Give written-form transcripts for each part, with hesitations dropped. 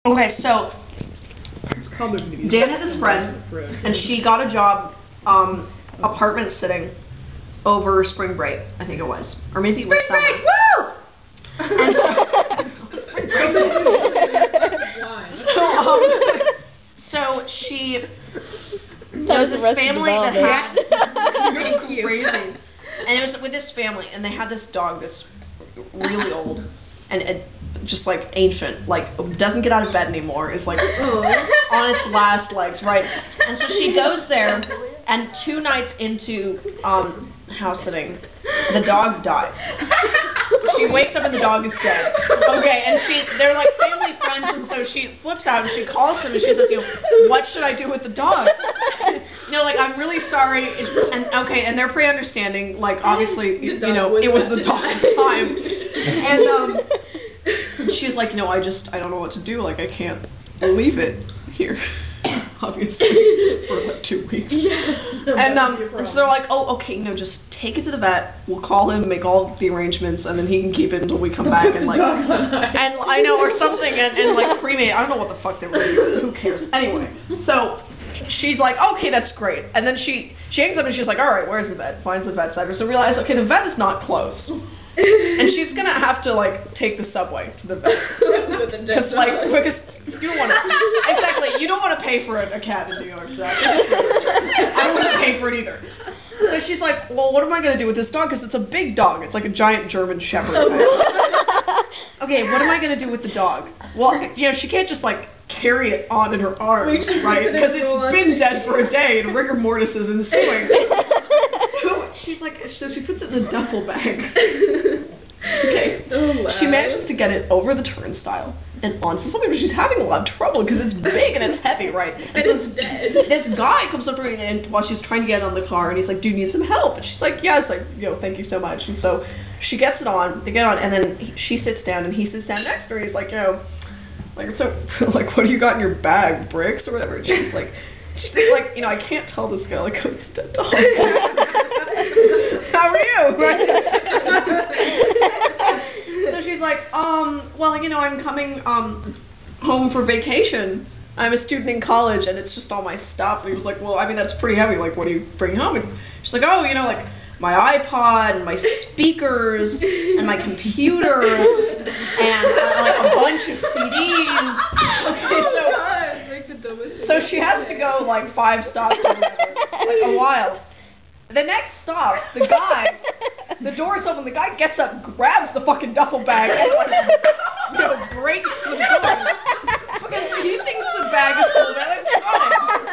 Okay, so Dan has his friend, and she got a job apartment sitting over spring break, I think it was, or maybe it was summer. Spring break, woo! So she, there was this family that had crazy, and it was with this family, and they had this dog that's really old and just like ancient, like doesn't get out of bed anymore, is like on its last legs, right? And so she goes there, and 2 nights into house sitting, the dog dies. She wakes up and the dog is dead. Okay, and they're like family friends, and so she flips out and she calls them and she's like, what should I do with the dog? Like, I'm really sorry. And they're pretty understanding. Like, obviously, it was the dog's time. And she's like, I don't know what to do. Like, I can't leave it here. Obviously, for like 2 weeks. And so they're like, oh, okay, just take it to the vet. We'll call him, make all the arrangements, and then he can keep it until we come back and like, and I know, or something, and like cremate. I don't know what the fuck they were doing. Who cares? Anyway, so she's like, okay, that's great. And then she hangs up and she's like, all right, where's the vet? Finds the vet's address. So realize, okay, the vet is not closed. And she's gonna have to like take the subway to the vet. Because you don't want to. Exactly, you don't want to pay for a cat in New York. So I don't want to pay for it either. So she's like, well, what am I gonna do with this dog? Because it's a big dog. It's like a giant German Shepherd. Okay, what am I gonna do with the dog? Well, she can't just like carry it on in her arms, right? Because it's been dead for a day and rigor mortis is ensuing. She's like, so she puts it in a duffel bag. Okay. She manages to get it over the turnstile and onto something, but she's having a lot of trouble because it's big and it's heavy, right? And it's dead. This guy comes up to her and while she's trying to get it on the car, and he's like, do you need some help? And she's like, yes, like, thank you so much. And so she gets it on, they get on, and then she sits down and he sits down next to her. He's like, like, what do you got in your bag, bricks or whatever? And she's like, I can't tell this guy, like, it's a dead dog. How are you? Right? So she's like, well, I'm coming home for vacation. I'm a student in college, and it's just all my stuff. And he was like, well, that's pretty heavy. Like, what do you bring home? And she's like, oh, like, my iPod, and my speakers, and my computer, and like a bunch of CDs. Okay, so she has to go like 5 stops or whatever, like a while. The next stop, the door's open, the guy gets up, grabs the fucking duffel bag, and like, breaks the door. Because he thinks the bag is full of electronics.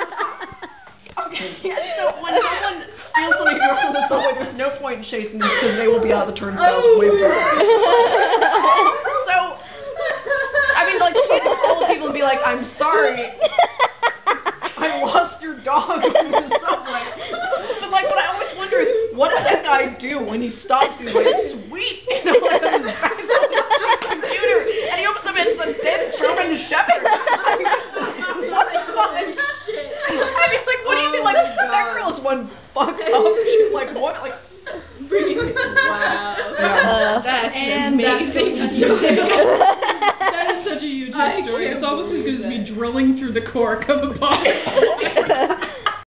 Okay, so when someone steals something from the subway, there's no point in chasing them because they will be out of the turnstiles way before. So, she can call people and be like, I'm sorry, I lost your dog in the subway. But like, what I always wonder is, what does that guy do when he stops? He's like, sweet, and all of his back on the computer, and he opens up and it's a dead German Shepherd. What the fuck? Like, what do you think? Like, that girl is one fucked up. She's like, what? Like, wow. That's amazing. That is such a huge story. It's almost as good as me drilling through the cork of a body.